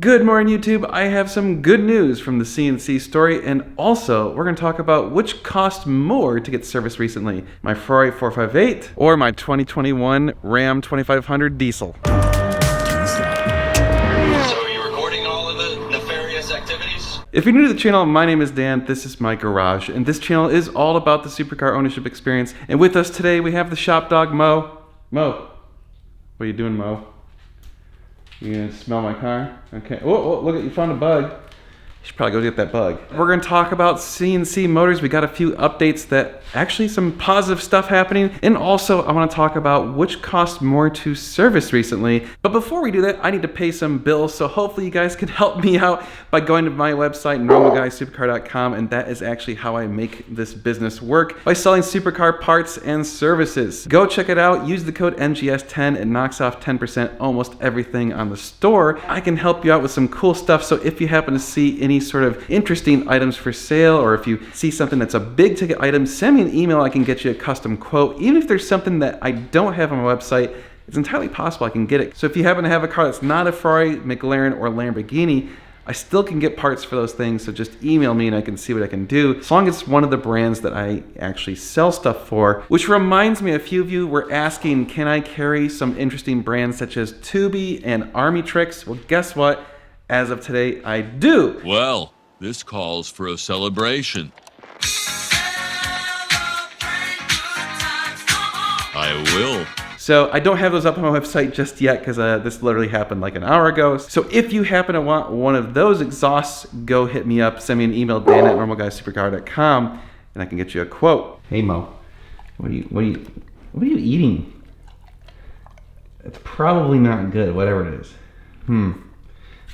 Good morning, YouTube. I have some good news from the CNC story, and also we're going to talk about which cost more to get serviced recently, my Ferrari 458 or my 2021 Ram 2500 diesel. So are you recording all of the nefarious activities? If you're new to the channel, my name is Dan, this is my garage, and this channel is all about the supercar ownership experience. And with us today, we have the shop dog, Mo. Mo, what are you doing, Mo? You gonna smell my car? Okay. Oh, look at you found a bug. You should probably go get that bug. We're gonna talk about CNC Motors. We got a few updates that actually some positive stuff happening. And also I wanna talk about which cost more to service recently. But before we do that, I need to pay some bills. So hopefully you guys can help me out by going to my website, normalguysupercar.com. And that is actually how I make this business work, by selling supercar parts and services. Go check it out. Use the code NGS10. It knocks off 10% almost everything on the store. I can help you out with some cool stuff. So if you happen to see any sort of interesting items for sale, or if you see something that's a big ticket item, send me an email. I can get you a custom quote. Even if there's something that I don't have on my website, it's entirely possible I can get it. So if you happen to have a car that's not a Ferrari, McLaren, or Lamborghini, I still can get parts for those things. So just email me and I can see what I can do, as long as it's one of the brands that I actually sell stuff for. Which reminds me, a few of you were asking, can I carry some interesting brands such as Tubi and Armytrix? Well, guess what? As of today, I do. Well, this calls for a celebration. I will. So I don't have those up on my website just yet because this literally happened like an hour ago. So if you happen to want one of those exhausts, go hit me up. Send me an email, dan@normalguysupercar.com, and I can get you a quote. Hey Mo, what are you eating? It's probably not good, whatever it is.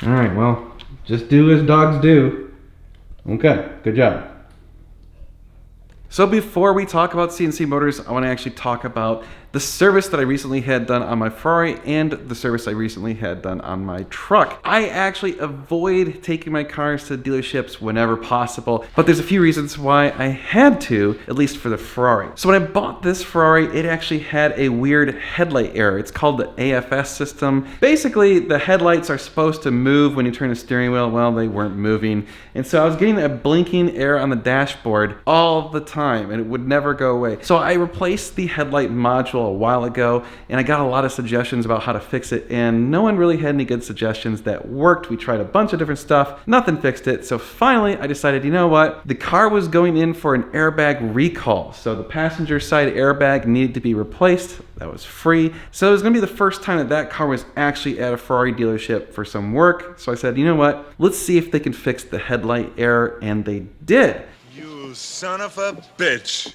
All right, well, just do as dogs do. Okay, good job. So before we talk about CNC Motors, I want to actually talk about the service that I recently had done on my Ferrari and the service I recently had done on my truck. I actually avoid taking my cars to dealerships whenever possible, but there's a few reasons why I had to, at least for the Ferrari. So when I bought this Ferrari, it actually had a weird headlight error. It's called the AFS system. Basically, the headlights are supposed to move when you turn the steering wheel. Well, they weren't moving. And so I was getting a blinking error on the dashboard all the time, and it would never go away. So I replaced the headlight module a while ago, and I got a lot of suggestions about how to fix it, and no one really had any good suggestions that worked. We tried a bunch of different stuff, nothing fixed it. So finally I decided, you know what, the car was going in for an airbag recall. So the passenger side airbag needed to be replaced. That was free. So it was gonna be the first time that that car was actually at a Ferrari dealership for some work. So I said, you know what, let's see if they can fix the headlight error, and they did. You son of a bitch.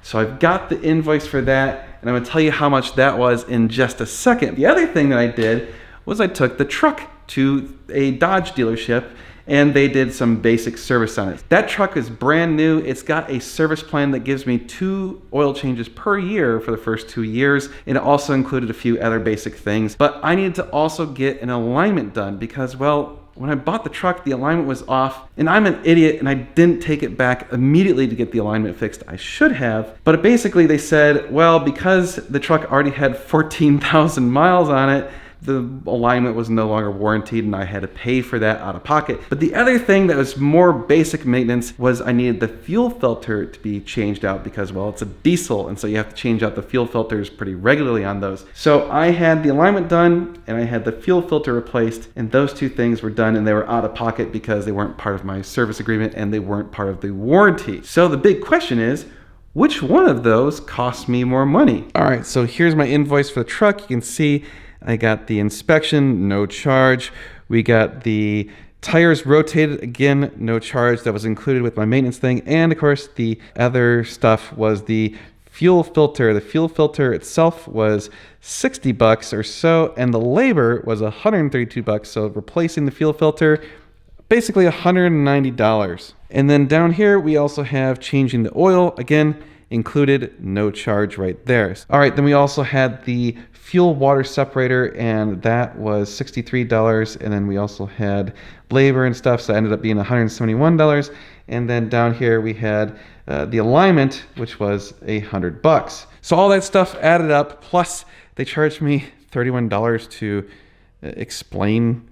So I've got the invoice for that, and I'm gonna tell you how much that was in just a second. The other thing that I did was I took the truck to a Dodge dealership, and they did some basic service on it. That truck is brand new. It's got a service plan that gives me 2 oil changes per year for the first 2 years, and it also included a few other basic things. But I needed to also get an alignment done because, well, when I bought the truck, the alignment was off, and I'm an idiot and I didn't take it back immediately to get the alignment fixed. I should have, but basically they said, well, because the truck already had 14,000 miles on it, the alignment was no longer warranted and I had to pay for that out of pocket. But the other thing that was more basic maintenance was I needed the fuel filter to be changed out because, well, it's a diesel, and so you have to change out the fuel filters pretty regularly on those. So I had the alignment done and I had the fuel filter replaced, and those 2 things were done, and they were out of pocket because they weren't part of my service agreement and they weren't part of the warranty. So the big question is, which one of those cost me more money? All right, so here's my invoice for the truck. You can see I got the inspection, no charge. We got the tires rotated, again, no charge. That was included with my maintenance thing. And of course, the other stuff was the fuel filter. The fuel filter itself was $60 or so, and the labor was $132. So replacing the fuel filter, basically $190. And then down here, we also have changing the oil. Again, included, no charge right there. All right, then we also had the fuel water separator, and that was $63. And then we also had labor and stuff, so that ended up being $171. And then down here we had the alignment, which was $100. So all that stuff added up, plus they charged me $31 to explain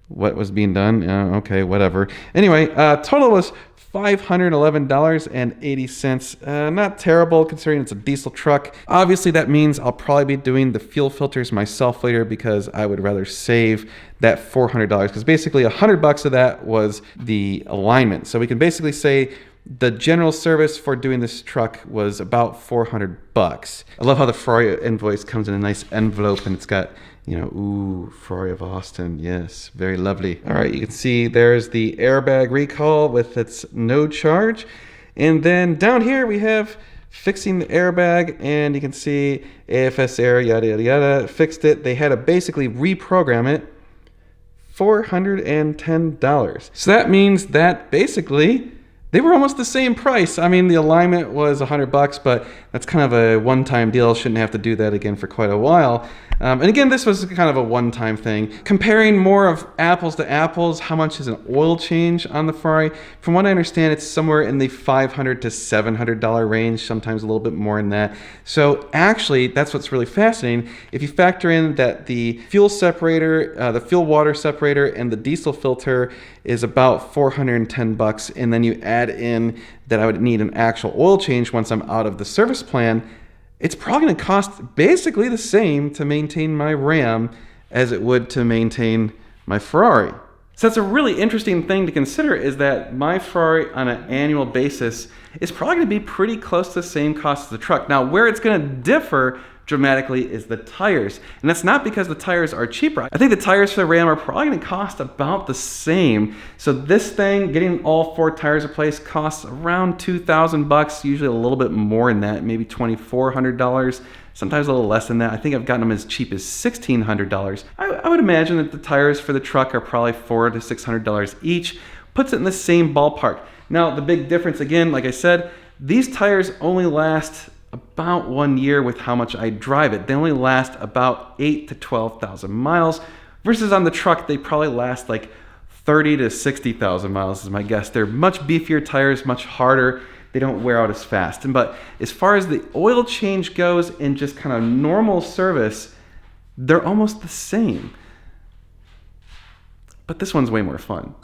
what was being done. Okay, whatever. Anyway, total was $511.80. Not terrible considering it's a diesel truck. Obviously, that means I'll probably be doing the fuel filters myself later because I would rather save that $400 because basically $100 of that was the alignment. So we can basically say the general service for doing this truck was about $400. I love how the Ferrari invoice comes in a nice envelope and it's got, ooh, Ferrari of Austin. Yes, very lovely. All right, you can see there's the airbag recall with its no charge. And then down here we have fixing the airbag, and you can see AFS error, yada, yada, yada, fixed it. They had to basically reprogram it. $410. So that means that basically they were almost the same price. I mean, the alignment was $100, but that's kind of a one-time deal. Shouldn't have to do that again for quite a while. And again, this was kind of a one-time thing. Comparing more of apples to apples, how much is an oil change on the Ferrari? From what I understand, it's somewhere in the $500 to $700 range, sometimes a little bit more than that. So actually, that's what's really fascinating. If you factor in that the fuel separator, the fuel water separator, and the diesel filter is about $410, and then you add in that I would need an actual oil change once I'm out of the service plan, it's probably going to cost basically the same to maintain my Ram as it would to maintain my Ferrari. So that's a really interesting thing to consider, is that my Ferrari on an annual basis is probably going to be pretty close to the same cost as the truck. Now, where it's going to differ dramatically is the tires. And that's not because the tires are cheaper. I think the tires for the Ram are probably going to cost about the same. So this thing, getting all 4 tires replaced, costs around $2,000, usually a little bit more than that, maybe $2,400, sometimes a little less than that. I think I've gotten them as cheap as $1,600. I would imagine that the tires for the truck are probably $400 to $600 each. Puts it in the same ballpark. Now, the big difference, again, like I said, these tires only last about 1 year with how much I drive it. They only last about 8,000 to 12,000 miles, versus on the truck, they probably last like 30 to 60,000 miles is my guess. They're much beefier tires, much harder. They don't wear out as fast. But as far as the oil change goes in just kind of normal service, they're almost the same. But this one's way more fun.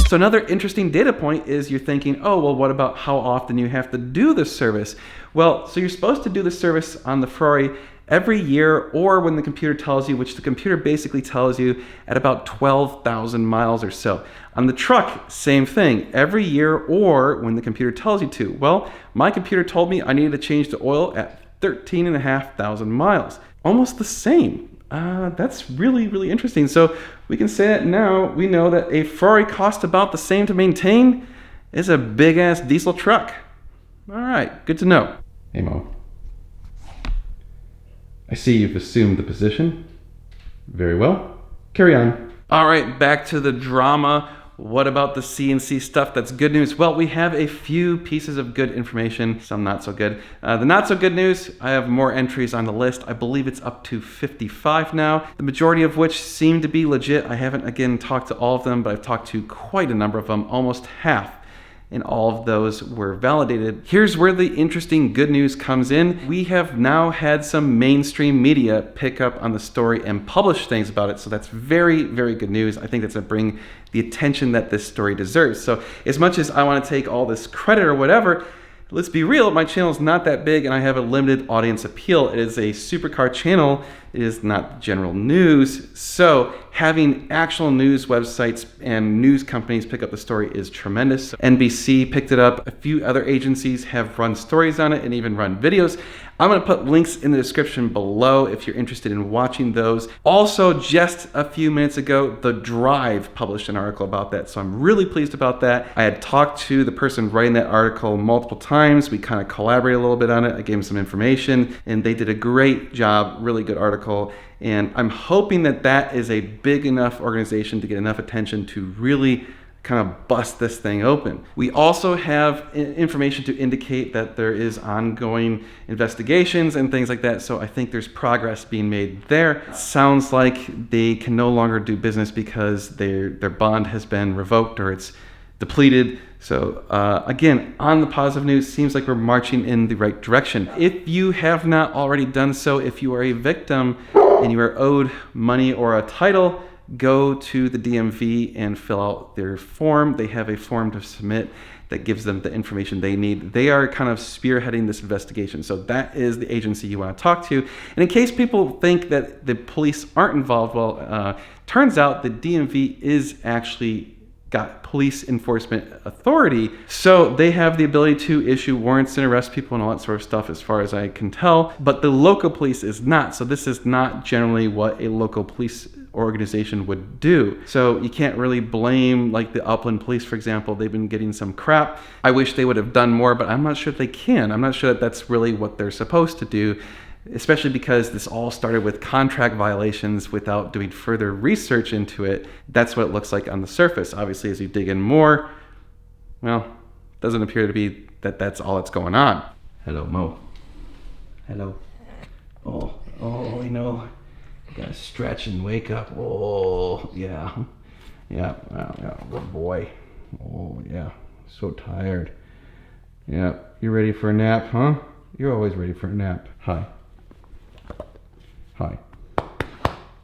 So another interesting data point is you're thinking, oh, well, what about how often you have to do the service? Well, so you're supposed to do the service on the Ferrari every year, or when the computer tells you, which the computer basically tells you at about 12,000 miles or so. On the truck, same thing, every year or when the computer tells you to. Well, my computer told me I needed to change the oil at 13,500 miles. Almost the same. That's really, really interesting. So we can say that now we know that a Ferrari costs about the same to maintain as a big-ass diesel truck. All right, good to know. Hey, Mo. I see you've assumed the position. Very well. Carry on. All right, back to the drama. What about the CNC stuff? That's good news. Well, we have a few pieces of good information, some not so good. The not so good news, I have more entries on the list. I believe it's up to 55 now, the majority of which seem to be legit. I haven't, again, talked to all of them, but I've talked to quite a number of them, almost half. And all of those were validated. Here's where the interesting good news comes in. We have now had some mainstream media pick up on the story and publish things about it. So that's very, very good news. I think that's going to bring the attention that this story deserves. So as much as I want to take all this credit or whatever, let's be real, my channel is not that big and I have a limited audience appeal. It is a supercar channel. It is not general news. So having actual news websites and news companies pick up the story is tremendous. NBC picked it up. A few other agencies have run stories on it and even run videos. I'm going to put links in the description below if you're interested in watching those. Also, just a few minutes ago, The Drive published an article about that, so I'm really pleased about that. I had talked to the person writing that article multiple times. We kind of collaborated a little bit on it. I gave them some information, and they did a great job, really good article. And I'm hoping that that is a big enough organization to get enough attention to really kind of bust this thing open. We also have information to indicate that there is ongoing investigations and things like that, so I think there's progress being made there. It sounds like they can no longer do business because their bond has been revoked or it's depleted. So again, on the positive news, seems like we're marching in the right direction. If you have not already done so, if you are a victim and you are owed money or a title, go to the DMV and fill out their form. They have a form to submit that gives them the information they need. They are kind of spearheading this investigation. So that is the agency you want to talk to. And in case people think that the police aren't involved, well, turns out the DMV is actually got police enforcement authority. So they have the ability to issue warrants and arrest people and all that sort of stuff as far as I can tell. But the local police is not. So this is not generally what a local police organization would do. So you can't really blame like the Upland Police, for example. They've been getting some crap. I wish they would have done more, but I'm not sure if they can. I'm not sure that that's really what they're supposed to do, especially because this all started with contract violations without doing further research into it. That's what it looks like on the surface. Obviously, as you dig in more, well, it doesn't appear to be that that's all that's going on. Hello, Mo. Hello. Oh, you know, gotta stretch and wake up. Oh, yeah. Yeah, good boy. Oh, yeah, so tired. Yeah, you ready for a nap, huh? You're always ready for a nap. Hi.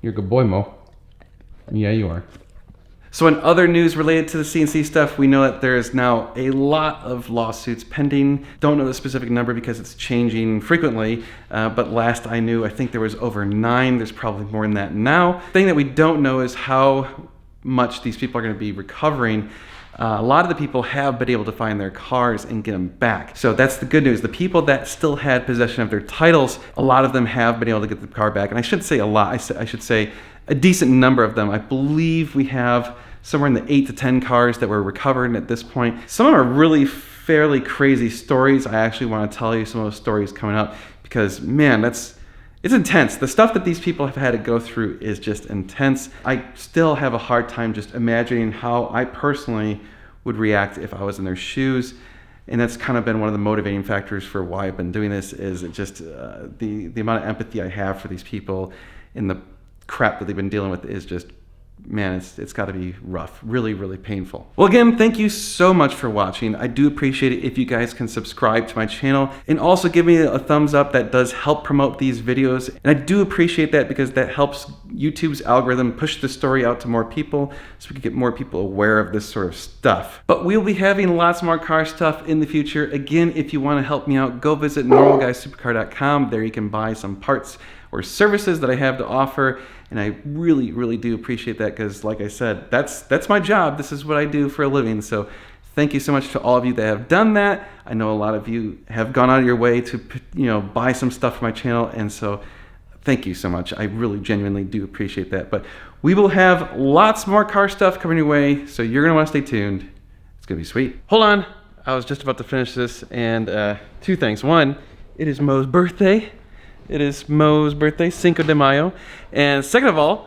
You're a good boy, Mo. Yeah, you are. So in other news related to the CNC stuff, we know that there is now a lot of lawsuits pending. Don't know the specific number because it's changing frequently, but last I knew, I think there was over 9. There's probably more than that now. The thing that we don't know is how much these people are going to be recovering. A lot of the people have been able to find their cars and get them back. So that's the good news. The people that still had possession of their titles, a lot of them have been able to get the car back. And I shouldn't say a lot, I should say a decent number of them. I believe we have somewhere in the 8 to 10 cars that were recovered at this point. Some of them are really fairly crazy stories. I actually want to tell you some of those stories coming up because, man, it's intense. The stuff that these people have had to go through is just intense. I still have a hard time just imagining how I personally would react if I was in their shoes. And that's kind of been one of the motivating factors for why I've been doing this, is it just the amount of empathy I have for these people and the crap that they've been dealing with is just, man, it's got to be rough, really, really painful. Well, again, thank you so much for watching. I do appreciate it if you guys can subscribe to my channel and also give me a thumbs up. That does help promote these videos. And I do appreciate that because that helps YouTube's algorithm push the story out to more people so we can get more people aware of this sort of stuff. But we'll be having lots more car stuff in the future. Again, if you want to help me out, go visit normalguysupercar.com. There you can buy some parts or services that I have to offer. And I really, really do appreciate that because, like I said, that's my job. This is what I do for a living. So thank you so much to all of you that have done that. I know a lot of you have gone out of your way to, buy some stuff for my channel. And so thank you so much. I really genuinely do appreciate that. But we will have lots more car stuff coming your way. So you're going to want to stay tuned. It's going to be sweet. Hold on. I was just about to finish this. And 2 things. One, it is Mo's birthday. It is Mo's birthday, Cinco de Mayo. And second of all,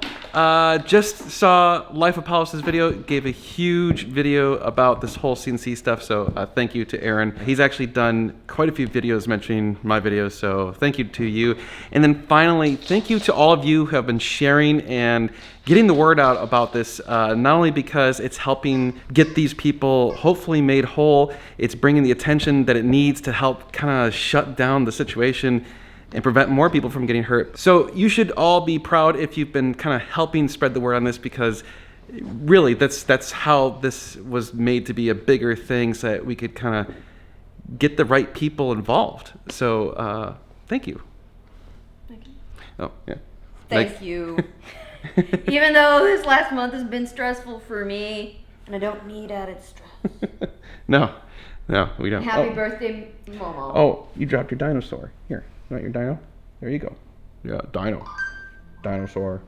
just saw Life of Paulos' video, gave a huge video about this whole CNC stuff, so thank you to Aaron. He's actually done quite a few videos mentioning my videos, so thank you to you. And then finally, thank you to all of you who have been sharing and getting the word out about this, not only because it's helping get these people hopefully made whole, it's bringing the attention that it needs to help kind of shut down the situation and prevent more people from getting hurt. So you should all be proud if you've been kind of helping spread the word on this, because really that's how this was made to be a bigger thing, so that we could kind of get the right people involved. So thank you. Thank you. Oh, yeah. Thank you. Even though this last month has been stressful for me, and I don't need added stress. No, we don't. Happy birthday, Momo. Oh, you dropped your dinosaur. Here, you want your dino? There you go. Yeah, dinosaur.